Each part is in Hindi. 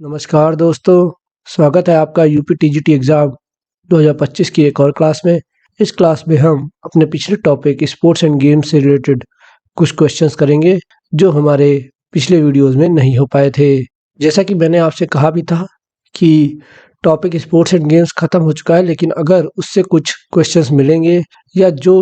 नमस्कार दोस्तों, स्वागत है आपका यूपी टीजीटी एग्ज़ाम 2025 की एक और क्लास में। इस क्लास में हम अपने पिछले टॉपिक स्पोर्ट्स एंड गेम्स से रिलेटेड कुछ क्वेश्चंस करेंगे जो हमारे पिछले वीडियोस में नहीं हो पाए थे। जैसा कि मैंने आपसे कहा भी था कि टॉपिक स्पोर्ट्स एंड गेम्स ख़त्म हो चुका है, लेकिन अगर उससे कुछ क्वेश्चंस मिलेंगे या जो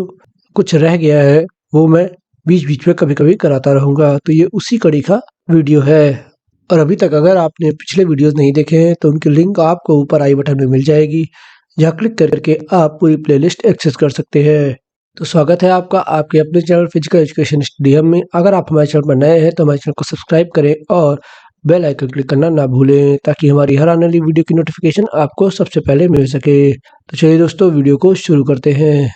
कुछ रह गया है वो मैं बीच बीच में कभी कभी कराता रहूँगा। तो ये उसी कड़ी का वीडियो है। और अभी तक अगर आपने पिछले वीडियोस नहीं देखे हैं तो उनकी लिंक आपको ऊपर आई बटन में मिल जाएगी, जहाँ क्लिक करके आप पूरी प्लेलिस्ट एक्सेस कर सकते हैं। तो स्वागत है आपका आपके अपने चैनल फिजिकल एजुकेशन स्टडी में। अगर आप हमारे चैनल पर नए हैं तो हमारे चैनल को सब्सक्राइब करें और बेल आइकन क्लिक करना ना भूलें, ताकि हमारी हर आने वाली वीडियो की नोटिफिकेशन आपको सबसे पहले मिल सके। तो चलिए दोस्तों, वीडियो को शुरू करते हैं।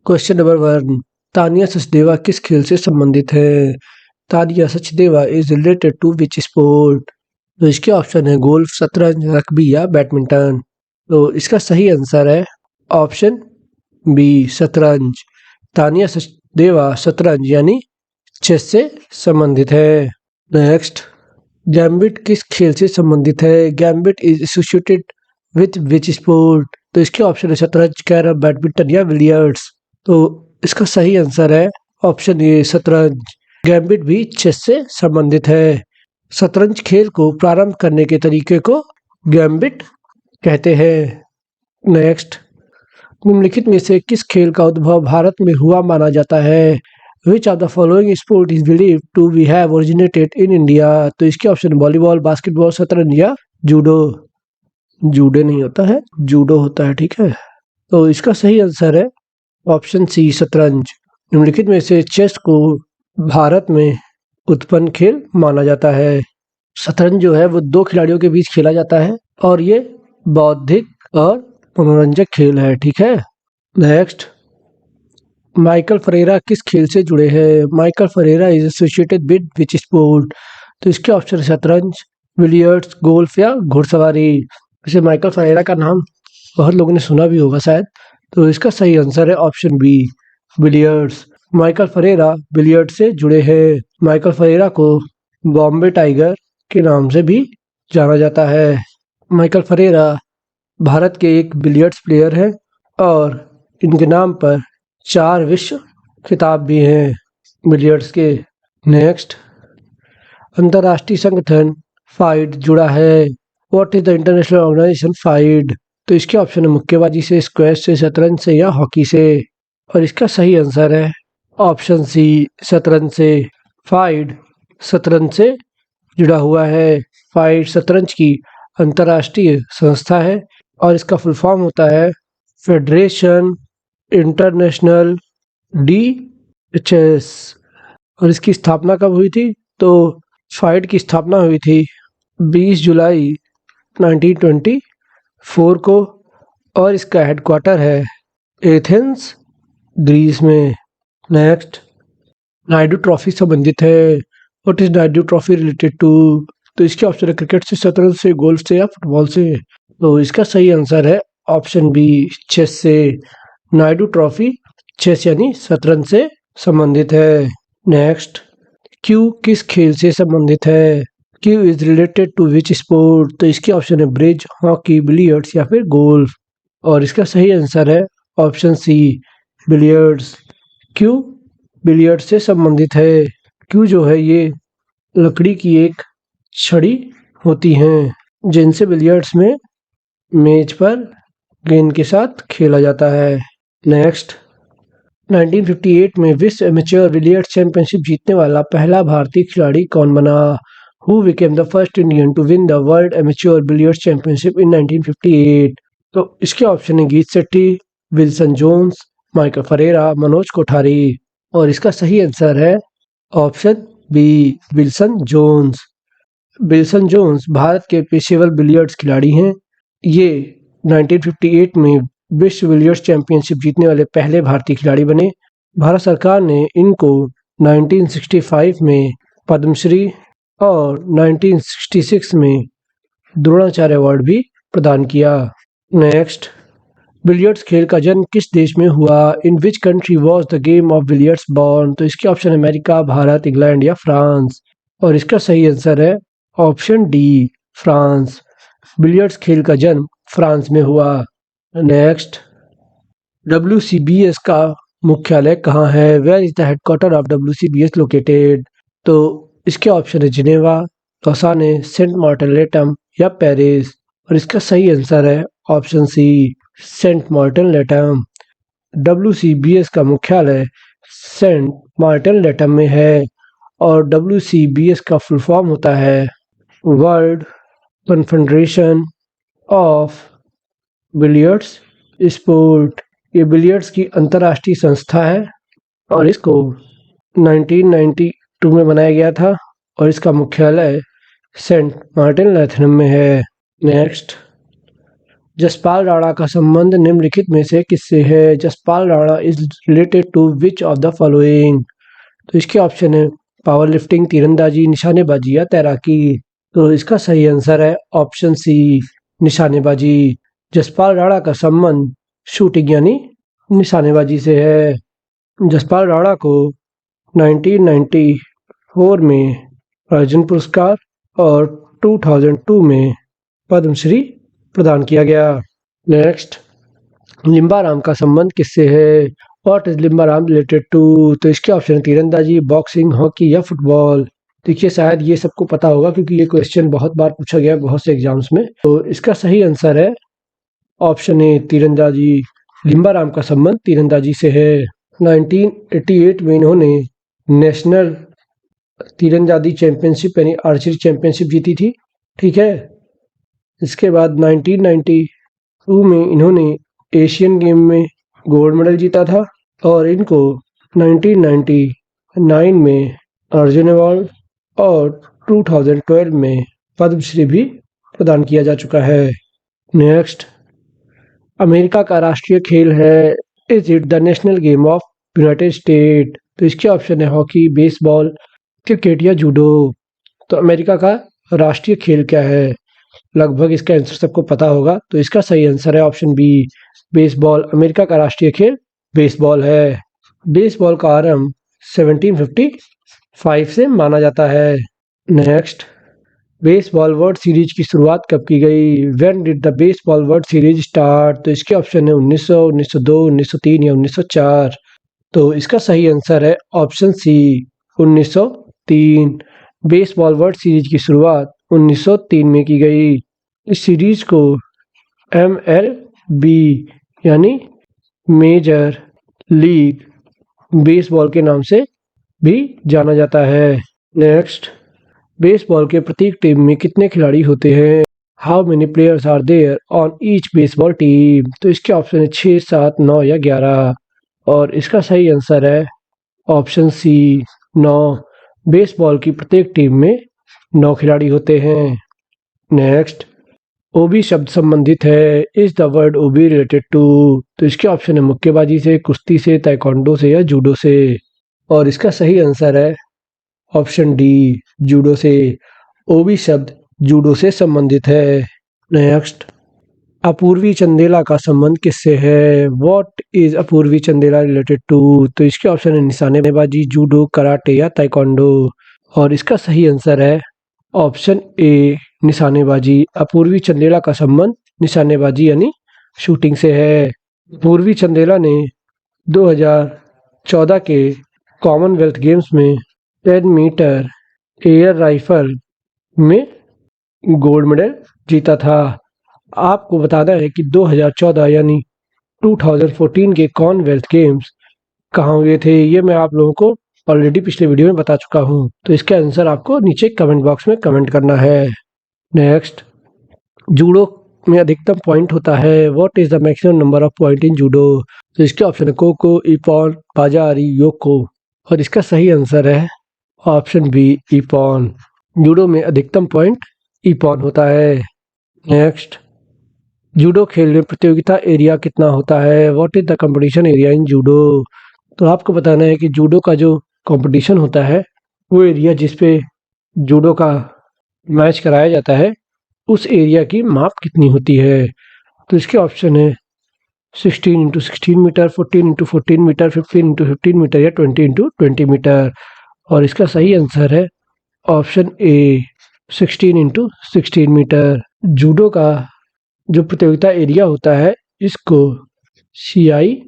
क्वेश्चन नंबर 1, तानिया सचदेवा किस खेल से संबंधित है? Tania Sachdeva is related to which sport? तो इसके ऑप्शन है गोल्फ, शतरंज, रग्बी या बैडमिंटन। तो इसका सही आंसर है ऑप्शन बी, शतरंज। तानिया सचदेवा शतरंज यानी चेस से संबंधित है। नेक्स्ट, गैम्बिट किस खेल से संबंधित है? Gambit is associated with which sport? तो इसके ऑप्शन है शतरंज, कैरम, बैडमिंटन या बिलियर्ड्स। तो इसका सही आंसर है ऑप्शन ए, शतरंज। गैम्बिट भी चेस से संबंधित है। शतरंज खेल को प्रारंभ करने के तरीके को गैम्बिट कहते हैं। नेक्स्ट, निम्नलिखित में से किस खेल का उद्भव भारत में हुआ माना जाता है? Which of the following sport is believed to be have originated in India? तो इसके ऑप्शन वॉलीबॉल, बास्केटबॉल, शतरंज या जूडो। जूडो नहीं होता है, जूडो होता है, ठीक है। तो इसका सही आंसर है ऑप्शन सी, शतरंज। निम्नलिखित में से चेस को भारत में उत्पन्न खेल माना जाता है। शतरंज जो है वो दो खिलाड़ियों के बीच खेला जाता है और ये बौद्धिक और मनोरंजक खेल है, ठीक है। नेक्स्ट, माइकल फरेरा किस खेल से जुड़े हैं? Michael Ferreira is associated with which sport? तो इसके ऑप्शन शतरंज, बिलियर्ड्स, गोल्फ या घुड़सवारी। वैसे माइकल फरेरा का नाम बहुत लोगों ने सुना भी होगा शायद। तो इसका सही आंसर है option B, billiards. Michael Ferreira billiard से जुड़े हैं। माइकल फरेरा को बॉम्बे टाइगर के नाम से भी जाना जाता है। माइकल फरेरा भारत के एक बिलियर्ड्स प्लेयर हैं और इनके नाम पर 4 विश्व खिताब भी हैं बिलियर्ड्स के। नेक्स्ट, अंतर्राष्ट्रीय संगठन फाइड जुड़ा है। What is the international organization FIDE? तो इसके ऑप्शन है मुक्केबाजी से, स्क्वैश से, शतरंज से या हॉकी से। और इसका सही आंसर है ऑप्शन सी, शतरंज से। फाइड शतरंज से जुड़ा हुआ है। फाइड शतरंज की अंतर्राष्ट्रीय संस्था है और इसका फुल फॉर्म होता है फेडरेशन इंटरनेशनल डी चेस। और इसकी स्थापना कब हुई थी? तो फाइड की स्थापना हुई थी 20 जुलाई 1924 को और इसका हेडक्वार्टर है एथेंस, ग्रीस में। नेक्स्ट, नायडू ट्रॉफी संबंधित है। What is Naidu trophy related to? तो इसके ऑप्शन है क्रिकेट से, शतरंज से, गोल्फ से या फुटबॉल से। तो इसका सही आंसर है ऑप्शन बी, चेस से। नायडू ट्रॉफी चेस यानी शतरंज से संबंधित है। नेक्स्ट, क्यू किस खेल से संबंधित है? Cue is related to which sport? तो इसके ऑप्शन है ब्रिज, हॉकी, बिलियर्ड्स या फिर गोल्फ। और इसका सही आंसर है option C, billiards. Cue billiard से संबंधित है। क्यू जो है ये लकड़ी की एक छड़ी होती हैं जिनसे बिलियर्ड्स में मेज पर गेंद के साथ खेला जाता है। नेक्स्ट, 1958 में विश्व एमेच्योर बिलियर्ड्स चैंपियनशिप जीतने वाला पहला भारतीय खिलाड़ी कौन बना? Who became the first Indian to win the world amateur billiards championship in 1958? तो इसके ऑप्शन है गीत सेट्टी, विल्सन जोन्स, माइकल फरेरा, मनोज कोठारी। और इसका सही आंसर है ऑप्शन बी, विल्सन जोन्स। विल्सन जोन्स भारत के पेशेवर बिलियर्ड्स खिलाड़ी हैं। ये 1958 में विश्व बिलियर्ड्स चैंपियनशिप जीतने वाले पहले भारतीय खिलाड़ी बने। भारत सरकार ने इनको 1965 में पद्मश्री और 1966 में द्रोणाचार्य अवार्ड भी प्रदान किया। नेक्स्ट, बिलियर्ड्स खेल का जन्म किस देश में हुआ? In which country was the game of billiards born? तो इसके ऑप्शन अमेरिका, भारत, इंग्लैंड या फ्रांस। और इसका सही आंसर है ऑप्शन डी फ्रांस। बिलियर्ड्स खेल का जन्म फ्रांस में हुआ। नेक्स्ट, WCBS का मुख्यालय कहाँ है? Where is the headquarter of WCBS located? तो इसके ऑप्शन है Geneva, Lausanne, Saint Martin Latem या पेरिस। और इसका सही आंसर है option C, Saint Martin Latem. WCBS का मुख्यालय सेंट मार्टिन लेटम में है और WCBS का फुल फॉर्म होता है world confederation of billiards sport. ये बिलियर्ड्स की अंतर्राष्ट्रीय संस्था है और इसको 1992 में बनाया गया था और इसका मुख्यालय सेंट मार्टिन लेटम में है। नेक्स्ट, जसपाल राणा का संबंध निम्नलिखित में से किससे है? Jaspal Rana is related to which of the following? तो इसके ऑप्शन है पावर लिफ्टिंग, तीरंदाजी, निशानेबाजी या तैराकी। तो इसका सही आंसर है ऑप्शन सी, निशानेबाजी। जसपाल राणा का संबंध शूटिंग यानी निशानेबाजी से है। जसपाल राणा को 1994 में अर्जुन पुरस्कार और 2002 में पद्मश्री प्रदान किया गया। नेक्स्ट, लिम्बाराम का संबंध किससे है? What is Limbaram related to? तो इसके ऑप्शन तीरंदाजी, बॉक्सिंग, हॉकी या फुटबॉल। देखिए शायद ये सबको पता होगा क्योंकि ये क्वेश्चन बहुत बार पूछा गया बहुत से एग्जाम्स में। तो इसका सही आंसर है ऑप्शन ए, तीरंदाजी। लिम्बाराम का संबंध तीरंदाजी से है। 1988 में इन्होंने नेशनल तीरंदाजी चैंपियनशिप यानी आर्चरी चैंपियनशिप जीती थी। ठीक है, इसके बाद 1992 में इन्होंने एशियन गेम में गोल्ड मेडल जीता था और इनको 1999 में अर्जुन अवार्ड और 2012 में पद्मश्री भी प्रदान किया जा चुका है। नेक्स्ट, अमेरिका का राष्ट्रीय खेल है is it the national game of United state? तो इसके ऑप्शन है हॉकी, बेसबॉल, क्रिकेट या जूडो। तो अमेरिका का राष्ट्रीय खेल क्या है? लगभग इसका आंसर सबको पता होगा। तो इसका सही आंसर है ऑप्शन बी, बेसबॉल। अमेरिका का राष्ट्रीय खेल बेसबॉल है। बेसबॉल का आरंभ 1755 से माना जाता है। नेक्स्ट, बेसबॉल वर्ल्ड सीरीज की शुरुआत कब की गई? When did the baseball world series start? तो इसके ऑप्शन है 1900, 1902, 1903 या 1904। तो इसका सही आंसर है option C, 1903। Baseball world series की शुरुआत 1903 में की गई। इस सीरीज को MLB यानी मेजर लीग बेसबॉल के नाम से भी जाना जाता है। नेक्स्ट, बेसबॉल के प्रत्येक टीम में कितने खिलाड़ी होते हैं? How many players are there on each baseball team? तो इसके ऑप्शन है 6, 7, 9 या 11। और इसका सही आंसर है ऑप्शन सी, 9। बेसबॉल की प्रत्येक टीम में 9 खिलाड़ी होते हैं। नेक्स्ट, ओबी शब्द संबंधित है is the word OB related to? तो इसके ऑप्शन है मुक्केबाजी से, कुश्ती से, ताइक्वांडो से या जूडो से। और इसका सही आंसर है ऑप्शन डी, जूडो से। ओबी शब्द जूडो से संबंधित है। नेक्स्ट, अपूर्वी चंदेला का संबंध किससे है? What is Apurvi Chandela related to? तो इसके ऑप्शन है निशानेबाजी, जूडो, कराटे या ताइक्वांडो। और इसका सही आंसर है ऑप्शन ए, निशानेबाजी। अपूर्वी चंदेला का संबंध निशानेबाजी यानी शूटिंग से है। अपूर्वी चंदेला ने 2014 के कॉमनवेल्थ गेम्स में 10 मीटर एयर राइफल में गोल्ड मेडल जीता था। आपको बताना है कि 2014 यानी 2014 के कॉमनवेल्थ गेम्स कहाँ हुए थे, ये मैं आप लोगों को ऑलरेडी पिछले वीडियो में बता चुका हूँ। तो इसका आंसर आपको नीचे कमेंट बॉक्स में कमेंट करना है। नेक्स्ट, जूडो में अधिकतम पॉइंट होता है। What is the maximum number of point in judo? तो इसके ऑप्शन है कोको, इपॉन, बाजारी, योको। और इसका सही आंसर है ऑप्शन बी, इपॉन। जूडो में अधिकतम पॉइंट इपॉन होता है। नेक्स्ट, जूडो खेल में प्रतियोगिता एरिया कितना होता है? What is the competition area in judo? तो आपको बताना है कि जूडो का जो कंपटीशन होता है वो एरिया जिस पे जूडो का मैच कराया जाता है उस एरिया की माप कितनी होती है? तो इसके ऑप्शन है 16 × 16 मीटर, 14 × 14 मीटर, 15 × 15 मीटर या 20 × 20 मीटर। और इसका सही आंसर है ऑप्शन ए, 16x16 मीटर। जूडो का जो प्रतियोगिता एरिया होता है इसको सीआई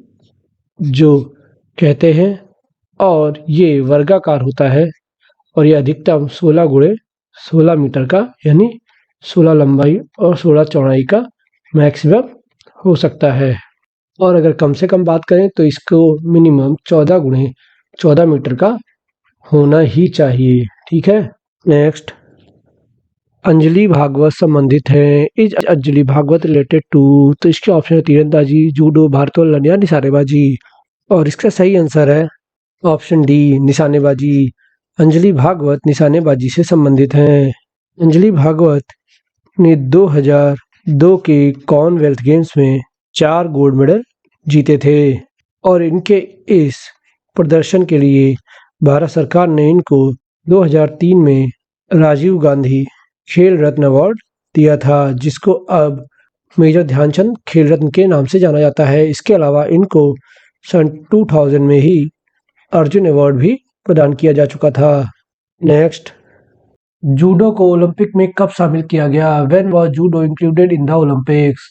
जो कहते हैं और ये वर्गाकार होता है और ये अधिकतम 16 × 16 मीटर का यानी 16 लंबाई और 16 चौड़ाई का मैक्सिमम हो सकता है। और अगर कम से कम बात करें तो इसको मिनिमम 14 × 14 मीटर का होना ही चाहिए। ठीक है। नेक्स्ट, अंजलि भागवत संबंधित है। Is Anjali Bhagwat related to? तो इसके ऑप्शन है तीरंदाजी, जूडो, भारोत्तोलन या निशानेबाजी। और इसका सही आंसर है ऑप्शन डी, निशानेबाजी। अंजलि भागवत निशानेबाजी से संबंधित हैं। अंजलि भागवत ने 2002 के कॉमनवेल्थ गेम्स में 4 गोल्ड मेडल जीते थे और इनके इस प्रदर्शन के लिए भारत सरकार ने इनको 2003 में राजीव गांधी खेल रत्न अवार्ड दिया था, जिसको अब मेजर ध्यानचंद खेल रत्न के नाम से जाना जाता है। इसके अलावा इनको सन 2000 में ही अर्जुन अवार्ड भी प्रदान किया जा चुका था। नेक्स्ट, जूडो को ओलंपिक में कब शामिल किया गया? When was judo included in the Olympics?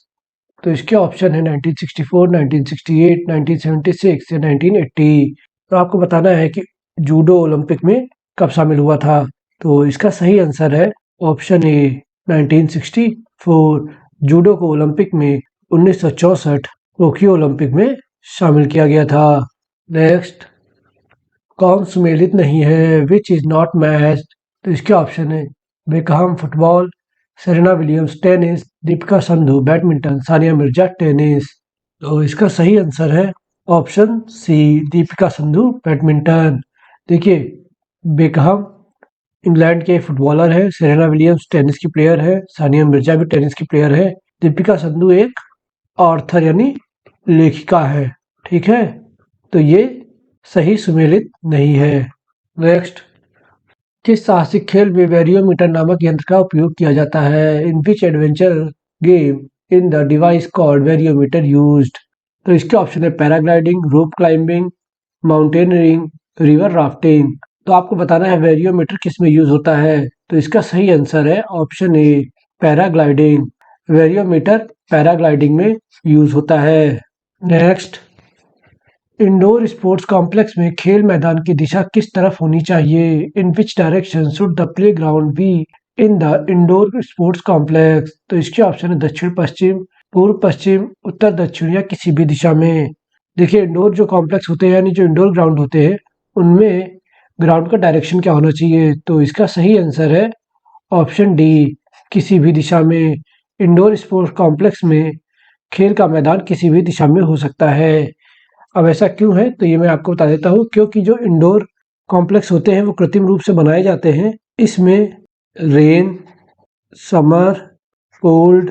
तो इसके ऑप्शन है 1964, 1968, 1976 या 1980। तो आपको बताना है कि जूडो ओलंपिक में कब शामिल हुआ था। तो इसका सही आंसर है ऑप्शन ए, 1964। जूडो को ओलंपिक में 1964 टोक्यो ओलंपिक में शामिल किया गया था। नेक्स्ट, कौन सुमेलित नहीं है? Which is not matched? तो इसके ऑप्शन है Beckham football, Serena Williams tennis, Deepika Sandhu badminton, Sania Mirza tennis. तो इसका सही आंसर है option C, Deepika Sandhu badminton. देखिए, बेकहम इंग्लैंड के फुटबॉलर है, सेरेना विलियम्स टेनिस की प्लेयर है, सानिया मिर्जा भी टेनिस की प्लेयर है, दीपिका संधू एक ऑर्थर यानी लेखिका है। ठीक है, तो ये सही सुमेलित नहीं है। नेक्स्ट, किस साहसिक खेल में वेरियोमीटर नामक यंत्र का उपयोग किया जाता है? In which adventure game in the device called variometer used? तो इसके ऑप्शन है paragliding, rope climbing, mountaineering, river rafting. तो आपको बताना है वेरियोमीटर किस में यूज होता है। तो इसका सही आंसर है ऑप्शन ए, पैराग्लाइडिंग। वेरियोमीटर पैराग्लाइडिंग में यूज होता है। नेक्स्ट, इंडोर स्पोर्ट्स कॉम्प्लेक्स में खेल मैदान की दिशा किस तरफ होनी चाहिए? In which direction should the playground be in the indoor sports complex? तो इसके ऑप्शन है दक्षिण पश्चिम, पूर्व पश्चिम, उत्तर दक्षिण या किसी भी दिशा में। देखिए, इंडोर जो कॉम्प्लेक्स होते हैं यानी जो इंडोर ग्राउंड होते हैं उनमें ग्राउंड का डायरेक्शन क्या होना चाहिए? तो इसका सही आंसर है ऑप्शन डी, किसी भी दिशा में। इंडोर स्पोर्ट्स कॉम्प्लेक्स में खेल का मैदान किसी भी दिशा में हो सकता है। अब ऐसा क्यों है? तो ये मैं आपको बता देता हूँ। क्योंकि जो इंडोर कॉम्प्लेक्स होते हैं वो कृत्रिम रूप से बनाए जाते हैं। इसमें रेन, समर, कोल्ड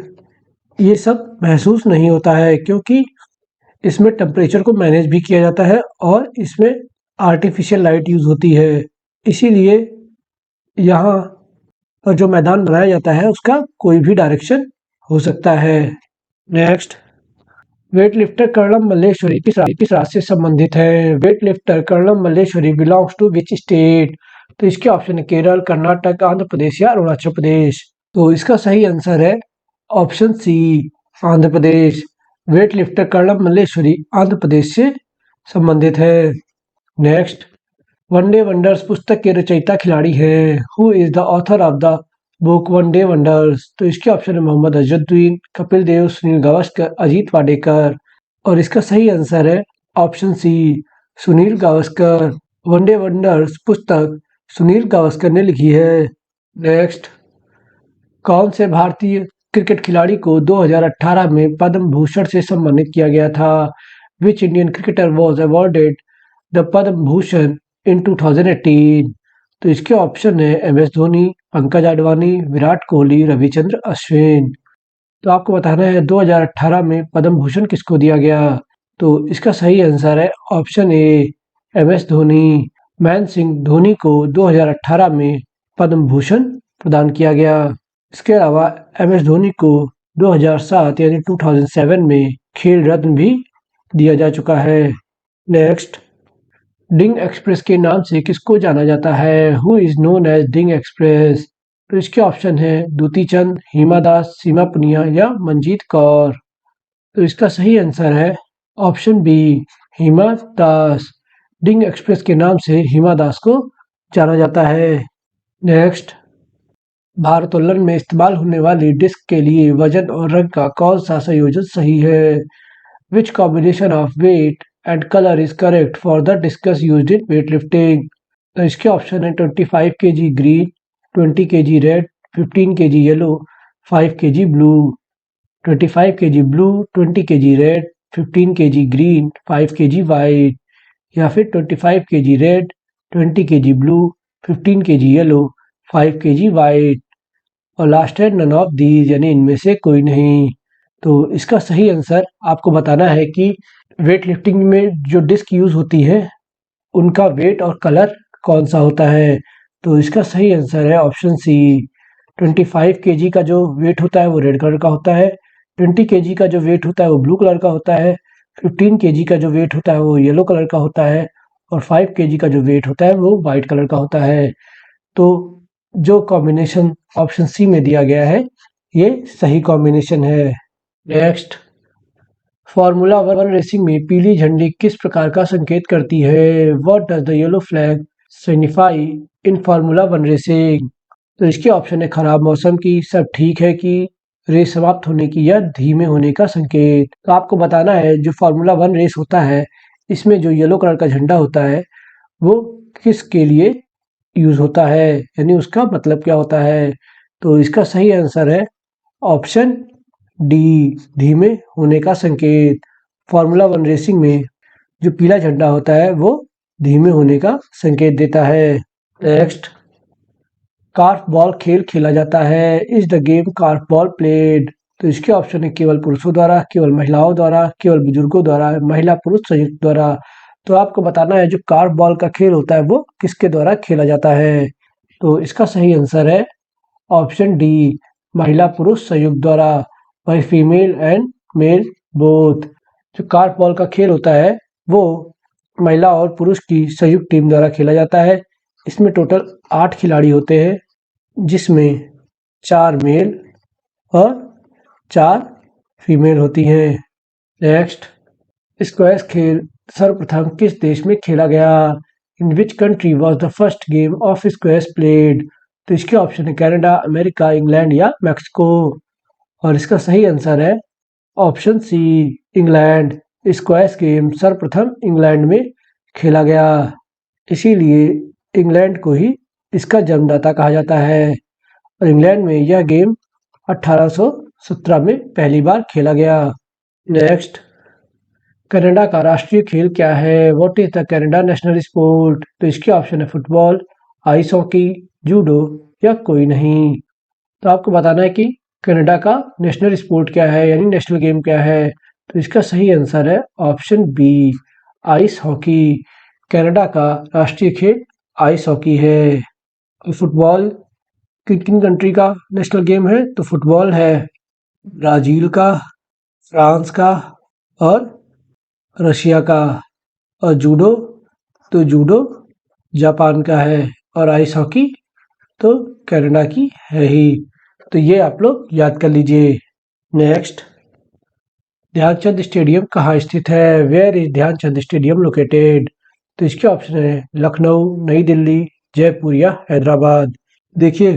ये सब महसूस नहीं होता है, क्योंकि इसमें टेम्परेचर को मैनेज भी किया जाता है और इसमें आर्टिफिशियल लाइट यूज होती है। इसीलिए यहाँ पर जो मैदान बनाया जाता है उसका कोई भी डायरेक्शन हो सकता है। Next, weight lifter Karnam Malleswari किस राज्य से संबंधित है? Weight lifter Karnam Malleswari belongs to which state? तो इसके ऑप्शन है केरल, कर्नाटक, आंध्र प्रदेश या अरुणाचल प्रदेश। तो इसका सही आंसर है ऑप्शन सी, आंध्र प्रदेश। वेट लिफ्टर कर्णम मल्लेश्वरी आंध्र प्रदेश से संबंधित है। नेक्स्ट, वनडे वंडर्स पुस्तक के रचयिता खिलाड़ी हैं। Who is the author of the book one day wonders? तो इसके ऑप्शन है मोहम्मद अजहरुद्दीन, कपिल देव, सुनील गावस्कर, अजीत वाडेकर। और इसका सही आंसर है option C, Sunil Gavaskar. One day wonders पुस्तक सुनील गावस्कर ने लिखी है। नेक्स्ट, कौन से भारतीय क्रिकेट खिलाड़ी को 2018 में पद्म भूषण से सम्मानित किया गया था? Which Indian cricketer was awarded the Padma Bhushan in 2018? तो इसके ऑप्शन है एम एस धोनी, पंकज आडवाणी, विराट कोहली, रविचंद्र अश्विन। तो आपको बताना है 2018 में पद्म भूषण किसको दिया गया? तो इसका सही आंसर है option A, M S Dhoni. Mahendra Singh Dhoni को 2018 में पद्म भूषण प्रदान किया गया। इसके अलावा एम एस धोनी को 2007 यानी 2007 में खेल रत्न भी दिया जा चुका है। नेक्स्ट, डिंग एक्सप्रेस के नाम से किसको जाना जाता है? Who is known as Dhing express? तो इसके ऑप्शन है दूती चंद, हिमा दास, सीमा पुनिया या मंजीत कौर। तो इसका सही आंसर है ऑप्शन बी, हिमा दास। डिंग एक्सप्रेस के नाम से हिमा दास को जाना जाता है। नेक्स्ट, भारोत्तोलन में इस्तेमाल होने वाली डिस्क के लिए वजन और रंग का कौन सा संयोजन सही है? Which combination of weight and colour is correct for the discus used in weight lifting? तो इसके ऑप्शन है 25 kg green, 20 kg red, 15 kg yellow, 5 kg blue. 25 kg blue, 20 kg red, 15 kg green, 5 kg white, या फिर 25 kg red, 20 kg blue, 15 kg yellow, 5 kg white, और लास्ट है नन ऑफ दीज, यानी इनमें से कोई नहीं। तो इसका सही आंसर आपको बताना है कि वेट लिफ्टिंग में जो डिस्क यूज होती है उनका वेट और कलर कौन सा होता है। तो इसका सही आंसर है ऑप्शन सी, 25 kg का जो वेट होता है वो रेड कलर का होता है, 20 kg का जो वेट होता है वो ब्लू कलर का होता है, 15 kg का जो वेट होता है वो येलो कलर का होता है, और 5 kg का जो वेट होता है वो वाइट कलर का होता है। तो जो कॉम्बिनेशन ऑप्शन सी में दिया गया है ये सही कॉम्बिनेशन है। नेक्स्ट, फार्मूला वन रेसिंग में पीली झंडी किस प्रकार का संकेत करती है? What does the yellow flag signify in formula one racing? तो इसके ऑप्शन है खराब मौसम की, सब ठीक है की, रेस समाप्त होने की, या धीमे होने का संकेत। तो आपको बताना है जो फार्मूला वन रेस होता है इसमें जो येलो कलर का झंडा होता है वो किसके लिए यूज होता है, यानी उसका मतलब क्या होता है। तो इसका सही आंसर है ऑप्शन डी, धीमे होने का संकेत। फार्मूला वन रेसिंग में जो पीला झंडा होता है वो धीमे होने का संकेत देता है। नेक्स्ट, कार्फ बॉल खेल खेला जाता है, is the game korfball played? तो इसके ऑप्शन है केवल पुरुषों द्वारा, केवल महिलाओं द्वारा, केवल बुजुर्गों द्वारा, महिला पुरुष संयुक्त द्वारा। तो आपको बताना है जो कार्फ बॉल का खेल होता है वो किसके द्वारा खेला जाता है। तो इसका सही आंसर है ऑप्शन डी, महिला पुरुष संयुक्त द्वारा, by female and male both. जो कार्फ बॉल का खेल होता है वो महिला और पुरुष की संयुक्त टीम द्वारा खेला जाता है। इसमें टोटल 8 खिलाड़ी होते हैं जिसमें 4 मेल और 4 फीमेल होती हैं। नेक्स्ट, स्क्वैश खेल सर्वप्रथम किस देश में खेला गया? In which country was the first game of squash played? तो इसके ऑप्शन है कनाडा, अमेरिका, इंग्लैंड या मैक्सिको, और इसका सही आंसर है option C, England. Squash game सर्वप्रथम इंग्लैंड में खेला गया, इसीलिए इंग्लैंड को ही इसका जन्मदाता कहा जाता है, और इंग्लैंड में यह गेम 1817 में पहली बार खेला गया। नेक्स्ट, कनाडा का राष्ट्रीय खेल क्या है? What is the Canada national sport? तो इसके ऑप्शन है फुटबॉल, आइस हॉकी, जूडो या कोई नहीं। तो आपको बताना है कि कनाडा का नेशनल स्पोर्ट क्या है, यानी नेशनल गेम क्या है। तो इसका सही आंसर है option B, ice hockey. Canada का राष्ट्रीय खेल आइस हॉकी है। और फुटबॉल किन किन कंट्री का नेशनल गेम है? तो फुटबॉल है ब्राजील का, फ्रांस का और रशिया का, और जूडो, तो जूडो जापान का है, और आइस हॉकी तो कनाडा की है ही। तो ये आप लोग याद कर लीजिए। नेक्स्ट, ध्यानचंद स्टेडियम कहाँ स्थित है? Where is Dhyanchand stadium located? तो इसके ऑप्शन है लखनऊ, नई दिल्ली, जयपुर या हैदराबाद। देखिए,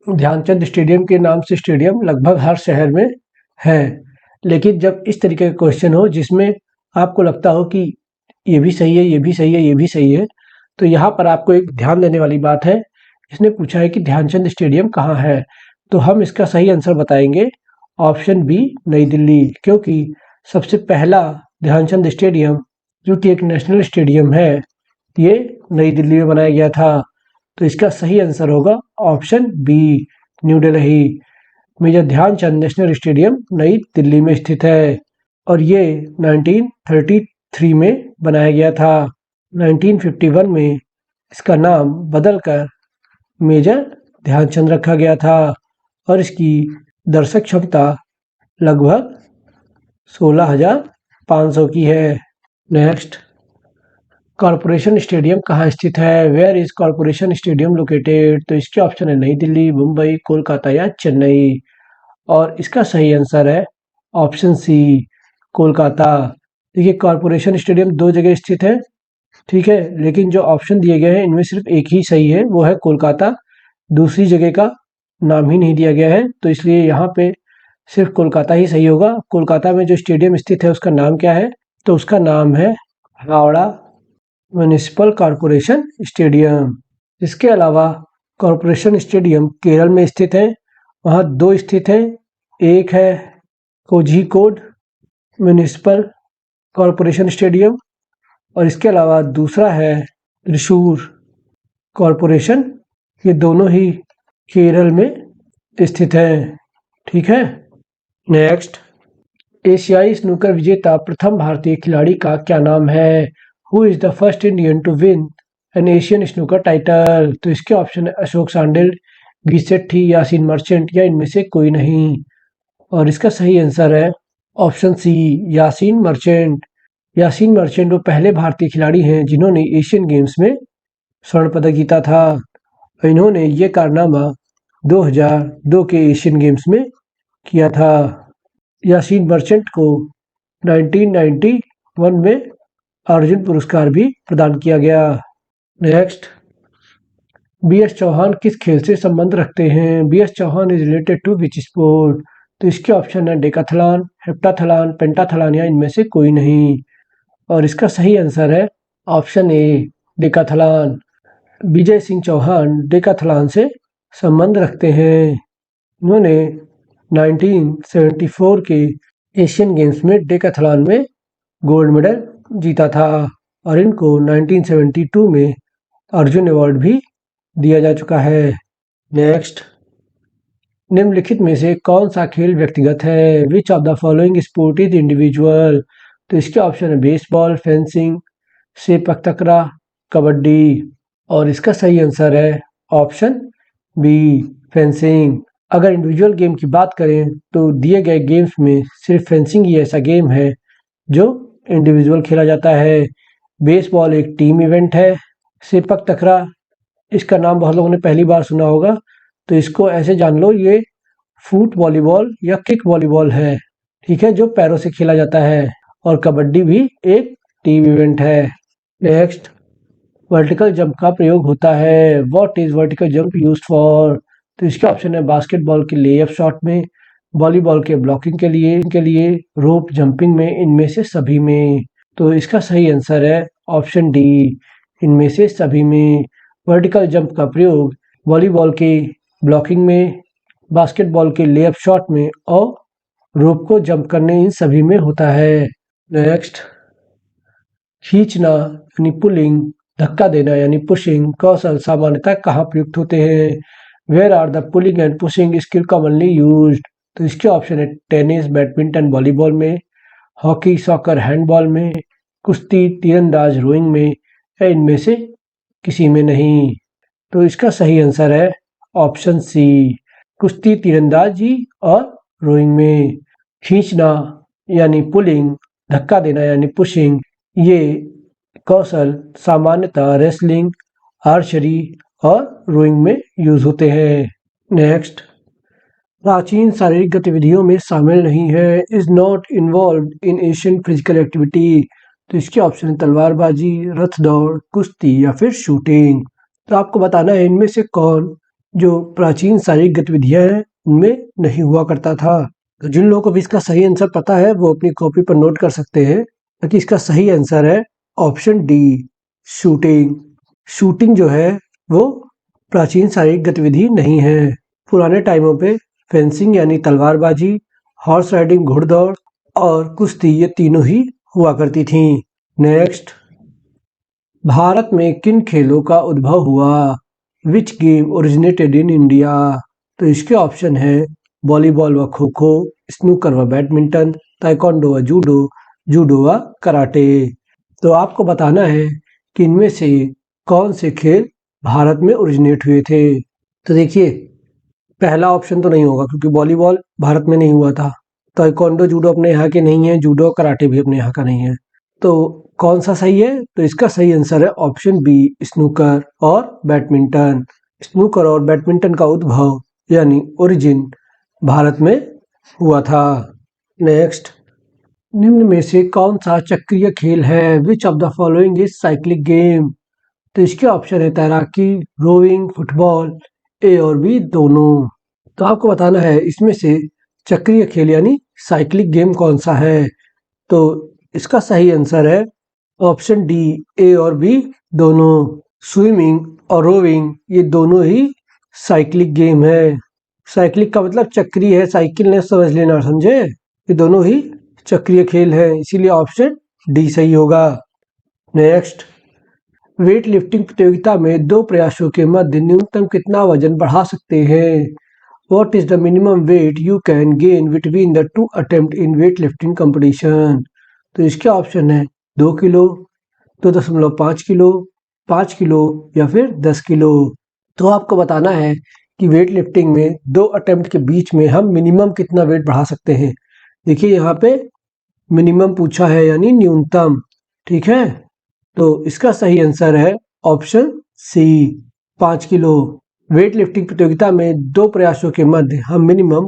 ध्यानचंद स्टेडियम के नाम से स्टेडियम लगभग हर शहर में है, लेकिन जब इस तरीके का क्वेश्चन हो जिसमें आपको लगता हो कि ये भी सही है, ये भी सही है, ये भी सही है, तो यहाँ पर आपको एक ध्यान देने वाली बात है। इसने पूछा है कि ध्यानचंद स्टेडियम कहाँ है, तो हम इसका सही आंसर बताएंगे ऑप्शन बी, नई दिल्ली, क्योंकि सबसे पहला ध्यानचंद स्टेडियम जो कि एक नेशनल स्टेडियम है ये नई दिल्ली में बनाया गया था। तो इसका सही आंसर होगा option B, New Delhi. Major Dhyanchand national stadium Nai Delhi में स्थित है, और ये 1933 में बनाया गया था। 1951 में इसका नाम बदलकर मेजर ध्यानचंद रखा गया था, और इसकी दर्शक क्षमता लगभग 16,500 की है। नेक्स्ट, कॉरपोरेशन स्टेडियम कहाँ स्थित है? Where is corporation stadium located? तो इसके ऑप्शन है नई दिल्ली, मुंबई, कोलकाता या चेन्नई। और इसका सही आंसर है ऑप्शन सी, कोलकाता। देखिए, कॉरपोरेशन स्टेडियम दो जगह स्थित है, ठीक है, लेकिन जो ऑप्शन दिए गए हैं इनमें सिर्फ एक ही सही है, वो है कोलकाता। दूसरी जगह का नाम ही नहीं दिया गया है, तो इसलिए यहाँ पे सिर्फ कोलकाता ही सही होगा। कोलकाता में जो स्टेडियम स्थित है उसका नाम क्या है? तो उसका नाम है हावड़ा म्युनिसिपल कॉरपोरेशन स्टेडियम। इसके अलावा कॉरपोरेशन स्टेडियम केरल में स्थित है, वहाँ दो स्थित है। एक है कोझिकोड म्युनिसिपल कॉरपोरेशन स्टेडियम और इसके अलावा दूसरा है त्रिशूर कॉरपोरेशन। ये दोनों ही केरल में स्थित है, ठीक है। नेक्स्ट, एशियाई स्नूकर विजेता प्रथम भारतीय खिलाड़ी का क्या नाम है? Who is the first Indian to win an Asian snooker title? तो इसके ऑप्शन है अशोक सांडिल, बी सेट्ठी, यासीन मर्चेंट या इनमें से कोई नहीं। और इसका सही आंसर है ऑप्शन सी, यासीन मर्चेंट। यासीन मर्चेंट वो पहले भारतीय खिलाड़ी हैं जिन्होंने एशियन गेम्स में स्वर्ण पदक जीता था। इन्होंने ये कारनामा 2002 के एशियन गेम्स में किया था। यासीन मर्चेंट को 1991 में अर्जुन पुरस्कार भी प्रदान किया गया। नेक्स्ट, बी एस चौहान किस खेल से संबंध रखते हैं? B S Chauhan is related to which sport? तो इसके ऑप्शन है डेकाथलॉन, हेप्टाथलॉन, पेंटाथलॉन या इनमें से कोई नहीं। और इसका सही आंसर है option A, decathlon. Vijay Singh Chauhan decathlon से संबंध रखते हैं। इन्होंने 1974 के एशियन गेम्स में डेकाथलॉन में गोल्ड मेडल जीता था और इनको 1972 में अर्जुन अवार्ड भी दिया जा चुका है। नेक्स्ट, निम्नलिखित में से कौन सा खेल व्यक्तिगत है? Which of the following sport is individual? तो इसके ऑप्शन है बेसबॉल, फेंसिंग, सेपक तकरा, कबड्डी। और इसका सही आंसर है ऑप्शन बी, फेंसिंग। अगर इंडिविजुअल गेम की बात करें तो दिए गए गेम्स में सिर्फ फेंसिंग ही ऐसा गेम है जो इंडिविजुअल खेला जाता है। बेसबॉल एक टीम इवेंट है। सेपक तकरा, इसका नाम बहुत लोगों ने पहली बार सुना होगा, तो इसको ऐसे जान लो ये फुट वॉलीबॉल या किक वॉलीबॉल है, ठीक है, जो पैरों से खेला जाता है। और कबड्डी भी एक टीम इवेंट है। नेक्स्ट, वर्टिकल जंप का प्रयोग होता है। What is vertical jump used for? तो इसके ऑप्शन है बास्केटबॉल के लेअप शॉट में, वॉलीबॉल के ब्लॉकिंग के लिए, रोप जंपिंग में, इनमें से सभी में। तो इसका सही आंसर है ऑप्शन डी, इनमें से सभी में। वर्टिकल जंप का प्रयोग वॉलीबॉल के ब्लॉकिंग में, बास्केटबॉल के लेअप शॉट में और रोप को जंप करने, इन सभी में होता है। नेक्स्ट, खींचना यानी पुलिंग, धक्का देना यानी पुशिंग कौशल सामान्यतः कहाँ प्रयुक्त होते हैं? Where are the pulling and pushing skill commonly used? तो इसके ऑप्शन है टेनिस, बैडमिंटन, वॉलीबॉल में, हॉकी, सॉकर, हैंडबॉल में, कुश्ती, तीरंदाज, रोइंग में या इनमें से किसी में नहीं। तो इसका सही आंसर है ऑप्शन सी, कुश्ती, तीरंदाजी और रोइंग में। खींचना यानी पुलिंग, धक्का देना यानी पुशिंग, ये कौशल सामान्यतः रेसलिंग, आर्चरी और रोइंग में यूज होते हैं। नेक्स्ट, प्राचीन शारीरिक गतिविधियों में शामिल नहीं है, is not involve in Asian physical activity. तो इसके ऑप्शन है तलवारबाजी, रथ दौड़, कुश्ती या फिर शूटिंग। तो आपको बताना है इनमें से कौन जो प्राचीन शारीरिक गतिविधियां हैं उनमें नहीं हुआ करता था। तो जिन लोगों को भी इसका सही आंसर पता है वो अपनी कॉपी पर नोट कर सकते हैं, ताकि इसका सही आंसर है ऑप्शन डी, शूटिंग। शूटिंग जो है वो प्राचीन शारीरिक गतिविधि नहीं है। पुराने टाइमों पे फेंसिंग यानी तलवारबाजी, हॉर्स राइडिंग घुड़दौड़ और कुश्ती ये तीनों ही हुआ करती थी। नेक्स्ट, भारत में किन खेलों का उद्भव हुआ? Which game originated in India? तो इसके ऑप्शन है वॉलीबॉल व खो खो, स्नूकर व बैडमिंटन, ताइक्वांडो व जूडो, जूडो व कराटे। तो आपको बताना है कि इनमें से कौन से खेल भारत में ओरिजिनेट हुए थे। तो देखिए, पहला ऑप्शन तो नहीं होगा क्योंकि वॉलीबॉल भारत में नहीं हुआ था। ताइक्वांडो, जूडो अपने यहाँ के नहीं है, जूडो कराटे भी अपने यहाँ का नहीं है। तो कौन सा सही है? तो इसका सही आंसर है ऑप्शन बी, स्नूकर और बैडमिंटन। स्नूकर और बैडमिंटन का उद्भव यानी ओरिजिन भारत में हुआ था। नेक्स्ट, निम्न में से कौन सा चक्रीय खेल है? Which of the following is cyclic game? तो इसके ऑप्शन है तैराकी, रोइंग, फुटबॉल, ए और बी दोनों। तो आपको बताना है इसमें से चक्रीय खेल यानी साइक्लिक गेम कौन सा है? तो इसका सही आंसर है ऑप्शन डी, ए और बी दोनों। स्विमिंग और रोइंग ये दोनों ही साइक्लिक गेम है। साइक्लिक का मतलब चक्रीय है, साइकिल ने समझ लेना, समझे? ये दोनों ही चक्रीय खेल है, इसीलिए ऑप्शन डी सही होगा। नेक्स्ट, वेट लिफ्टिंग प्रतियोगिता में 2 प्रयासों के मध्य न्यूनतम कितना वजन बढ़ा सकते हैं? What is the minimum weight you can gain between the 2 attempt in weightlifting competition? तो इसके ऑप्शन है 2 किलो, 2.5 किलो, 5 किलो या फिर 10 किलो। तो आपको बताना है कि वेट लिफ्टिंग में 2 अटेम्प्ट के बीच में हम मिनिमम कितना वेट बढ़ा सकते हैं। देखिए यहाँ पे मिनिमम पूछा है यानी न्यूनतम, ठीक है? तो इसका सही आंसर है option C, 5 kilo. Weight lifting प्रतियोगिता में 2 प्रयासों के मध्य हम मिनिमम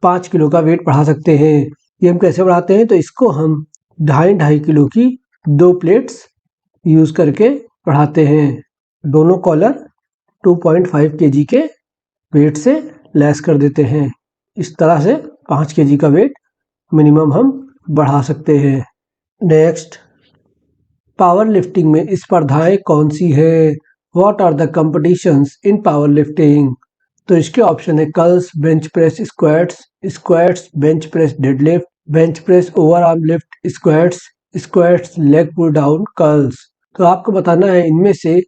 5 किलो का वेट बढ़ा सकते हैं। ये हम कैसे बढ़ाते हैं? तो इसको हम 2.5 किलो की 2 प्लेट्स यूज करके बढ़ाते हैं। दोनों कॉलर 2.5 kg के वेट से लेस कर देते हैं। इस तरह से 5 kg का वेट मिनिमम हम बढ़ा सकते हैं। नेक्स्ट, पावर लिफ्टिंग में स्पर्धाएं कौन सी है? What are the competitions in power lifting? तो इसके ऑप्शन है curls, bench press, squats, squats, bench press, deadlift, bench press, over arm lift, squats, squats, leg pull down, curls. तो आपको बताना है इनमें से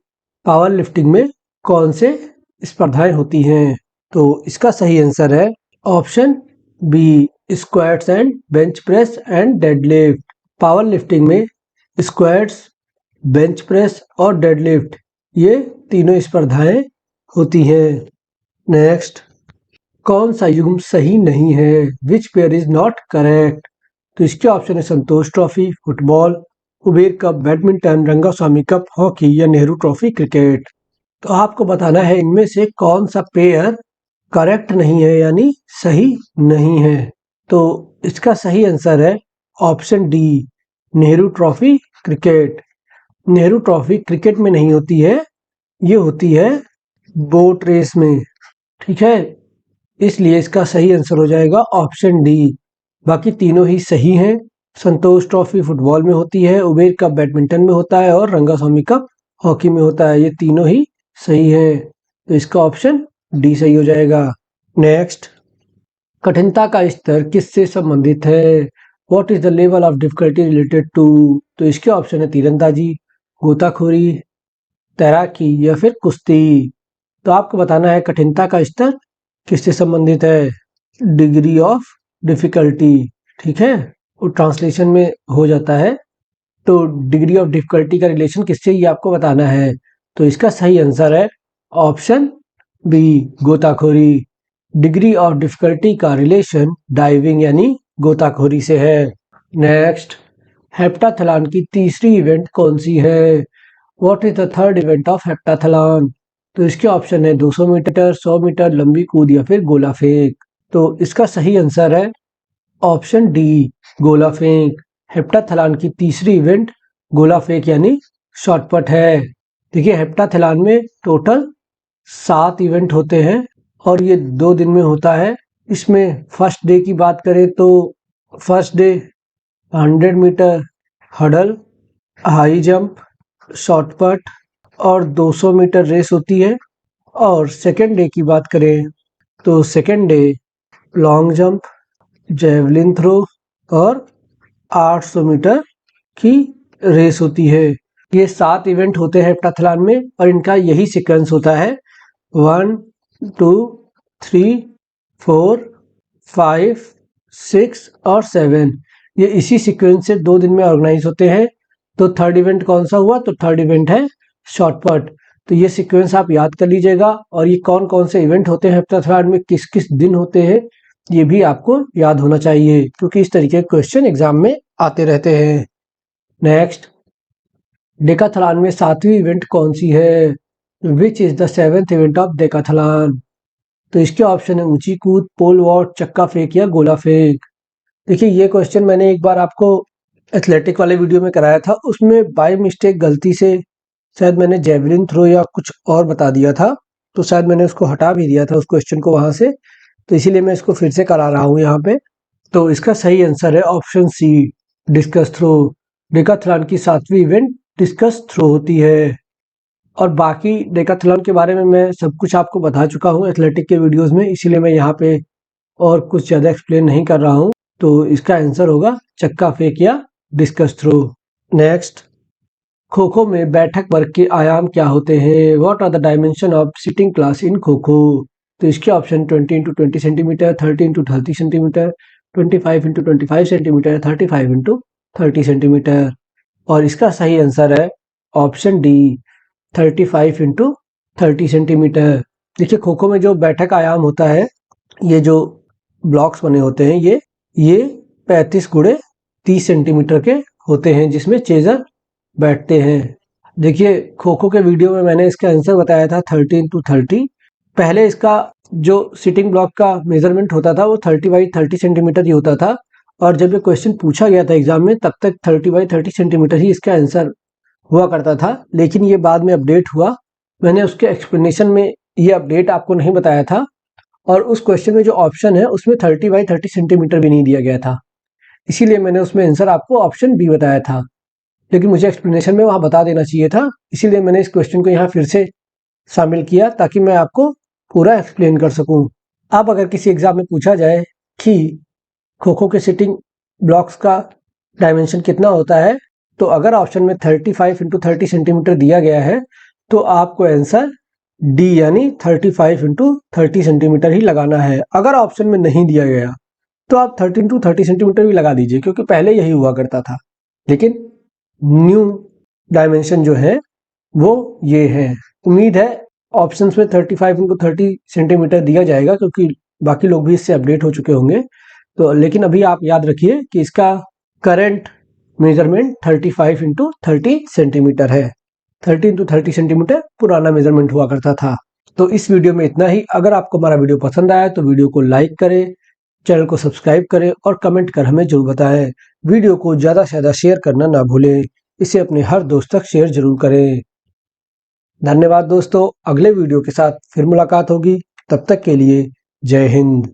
पावर लिफ्टिंग में कौन से स्पर्धाएं होती हैं। तो इसका सही आंसर है option B, squats and bench press and deadlift. Power lifting में स्क्वाट्स, बेंच प्रेस और डेडलिफ्ट ये तीनों स्पर्धाएं होती हैं। नेक्स्ट, कौन सा युग्म सही नहीं है? Which pair is not correct? तो इसके ऑप्शन है Santosh trophy, football, Kuber cup, badminton, Rangaswami cup, hockey या नेहरू ट्रॉफी क्रिकेट। तो आपको बताना है इनमें से कौन सा पेयर करेक्ट नहीं है यानी सही नहीं है। तो इसका सही आंसर है option D, Nehru trophy cricket. Nehru trophy cricket में नहीं होती है, ये होती है बोट रेस में, ठीक है? इसलिए इसका सही आंसर हो जाएगा ऑप्शन डी। बाकी तीनों ही सही हैं। संतोष ट्रॉफी फुटबॉल में होती है, उबेर कप बैडमिंटन में होता है और रंगास्वामी कप हॉकी में होता है। ये तीनों ही सही है, तो इसका ऑप्शन डी सही हो जाएगा। नेक्स्ट, कठिनता का स्तर किससे संबंधित है? What is the level of difficulty related to? तो इसके ऑप्शन है तीरंदाजी, गोताखोरी, तैराकी या फिर कुश्ती। तो आपको बताना है कठिनता का स्तर किससे संबंधित है। डिग्री ऑफ डिफिकल्टी, ठीक है? वो ट्रांसलेशन में हो जाता है, तो डिग्री ऑफ डिफिकल्टी का रिलेशन किससे, ये आपको बताना है। तो इसका सही आंसर है ऑप्शन बी, गोताखोरी। डिग्री ऑफ डिफिकल्टी का रिलेशन डाइविंग यानी गोताखोरी से है। नेक्स्ट, हेप्टाथलॉन की तीसरी इवेंट कौन सी है? What is the third event of heptathlon? तो इसके ऑप्शन है 200 मीटर, 100 मीटर, लंबी कूद या फिर गोला फेंक। तो इसका सही आंसर है ऑप्शन डी, गोला फेंक। हेप्टाथलॉन की तीसरी इवेंट गोला फेंक यानी शॉटपट है। देखिए हेप्टाथलॉन में टोटल 7 इवेंट होते हैं और ये 2 दिन में होता है। इसमें फर्स्ट डे की बात करें तो first day 100 meter hurdle, high jump, shot put और 200 मीटर रेस होती है। और सेकेंड डे की बात करें तो second day long jump, javelin throw और 800 मीटर की रेस होती है। ये 7 इवेंट होते हैं हेप्टाथलॉन में और इनका यही सीक्वेंस होता है 1, 2, 3, 4, 5, 6 और 7। ये इसी सीक्वेंस से 2 दिन में ऑर्गेनाइज होते हैं। तो थर्ड इवेंट कौन सा हुआ? तो थर्ड इवेंट है शॉटपट। तो ये सीक्वेंस आप याद कर लीजिएगा और ये कौन कौन से इवेंट होते हैं हेप्टाथलॉन में, किस किस दिन होते हैं, ये भी आपको याद होना चाहिए क्योंकि इस तरीके के क्वेश्चन एग्जाम में आते रहते हैं। नेक्स्ट, डेकाथलॉन में 7वीं इवेंट कौन सी है? Which is the 7th event of Decathlon? तो इसके ऑप्शन है ऊंची कूद, पोल वॉल्ट, चक्का फेंक या गोला फेंक। देखिए ये क्वेश्चन मैंने एक बार आपको एथलेटिक वाले वीडियो में कराया था, उसमें बाय मिस्टेक गलती से शायद मैंने जेवलिन थ्रो या कुछ और बता दिया था, तो शायद मैंने उसको हटा भी दिया था उस क्वेश्चन को वहां से, तो इसीलिए मैं इसको फिर से करा रहा हूँ यहाँ पे। तो इसका सही आंसर है option C, discus throw. Decathlon की 7वीं इवेंट डिस्कस थ्रो होती है। और बाकी डेकाथलॉन के बारे में मैं सब कुछ आपको बता चुका हूँ एथलेटिक के वीडियोस में, इसीलिए मैं यहाँ पे और कुछ ज़्यादा एक्सप्लेन नहीं कर रहा हूँ। तो इसका आंसर होगा चक्का फेंक या discus throw. Next, kho kho में बैठक वर्ग के आयाम क्या होते हैं? What are the dimension of sitting class in kho kho? तो इसके option 20x20 centimetre, 30x30 centimetre, 25x25 centimetre, 35x30 centimetre. और इसका सही आंसर है ऑप्शन डी, 35x30 सेंटीमीटर। देखिए खो खो में जो बैठक आयाम होता है, ये जो ब्लॉक्स बने होते हैं ये 35x30 सेंटीमीटर के होते हैं, जिसमें चेजर बैठते हैं। देखिए खो खो के वीडियो में मैंने इसका आंसर बताया था 30x30। पहले इसका जो सिटिंग ब्लॉक का मेजरमेंट होता था वो 30x30 सेंटीमीटर ही होता था, और जब ये क्वेश्चन पूछा गया था एग्जाम में तब तक 30x30 सेंटीमीटर ही इसका आंसर हुआ करता था। लेकिन ये बाद में अपडेट हुआ, मैंने उसके एक्सप्लेनेशन में ये अपडेट आपको नहीं बताया था, और उस क्वेश्चन में जो ऑप्शन है उसमें 30x30 सेंटीमीटर भी नहीं दिया गया था, इसीलिए मैंने उसमें आंसर आपको ऑप्शन बी बताया था। लेकिन मुझे एक्सप्लेनेशन में वहाँ बता देना चाहिए था, इसीलिए मैंने इस क्वेश्चन को यहाँ फिर से शामिल किया ताकि मैं आपको पूरा एक्सप्लेन कर सकूँ। अब अगर किसी एग्जाम में पूछा जाए कि खो खो के सिटिंग ब्लॉक्स का डायमेंशन कितना होता है, तो अगर ऑप्शन में 35x30 सेंटीमीटर दिया गया है तो आपको आंसर डी यानी 35x30 सेंटीमीटर ही लगाना है। अगर ऑप्शन में नहीं दिया गया तो आप 13x30 सेंटीमीटर भी लगा दीजिए, क्योंकि पहले यही हुआ करता था। लेकिन न्यू डायमेंशन जो है वो ये है। उम्मीद है ऑप्शंस में 35x30 सेंटीमीटर दिया जाएगा, क्योंकि बाकी लोग भी इससे अपडेट हो चुके होंगे। तो लेकिन अभी आप याद रखिए कि इसका करंट मेजरमेंट 35x30 सेंटीमीटर है। 13x30 सेंटीमीटर पुराना मेजरमेंट हुआ करता था। तो इस वीडियो में इतना ही। अगर आपको हमारा वीडियो पसंद आया तो वीडियो को लाइक करें, चैनल को सब्सक्राइब करें और कमेंट कर हमें जरूर बताएं। वीडियो को ज़्यादा से ज़्यादा शेयर करना ना भूलें, इसे अपने हर दोस्त तक शेयर जरूर करें। धन्यवाद दोस्तों, अगले वीडियो के साथ फिर मुलाकात होगी, तब तक के लिए जय हिंद।